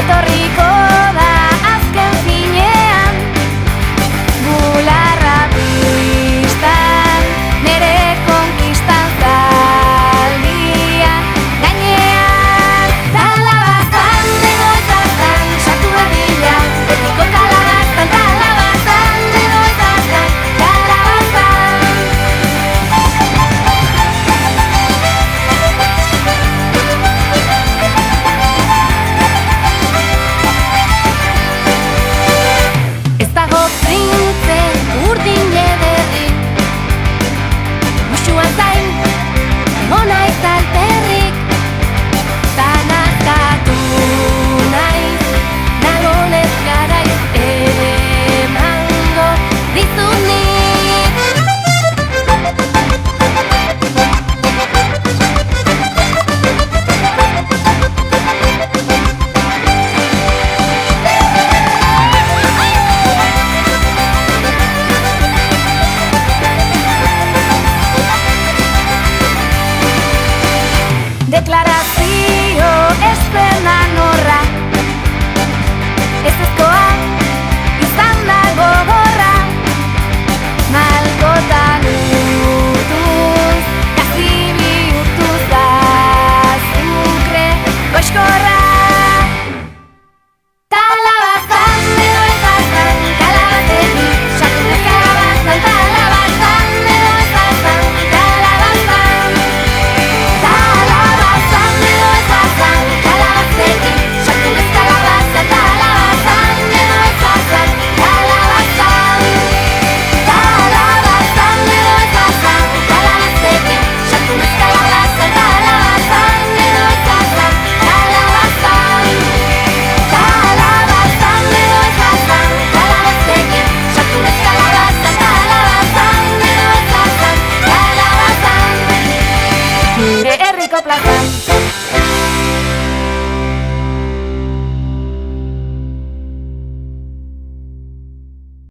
etorriko da azken finean, bularra pistan, nere konkistan zaldian, gainean talabazan, edo ezazan, sartu dadila, betiko kalabazan, talabazan, edo ezazan, kalabazan. Ez dago printze urdin ederri, musuan zain, egona ez alperrik, zanazkatu naiz, nagonez garaiz emango dizut nik. Deklarazio eszenan horra, ezezkoa izan da gogorra, malkotan utuz, kasi bihurtuz azukre goxkorra. Talabazan edo ezazan, kalabazetik, sartu ez kalabazan, talabazan edo ezazan, kalabazan. Talabazan edo ezazan, kalabazetik, sartu ez kalabazan, talabazan edo ezazan, kalabazan. Talabazan edo ezazan, kalabazetik, sartu ez kalabazan, talabazan edo ezazan, kalabazan. Talabazan edo ezazan, kalabazetik, sartu ez kalabazan, talabazan edo ezazan, kalabazan. Gure herriko plaza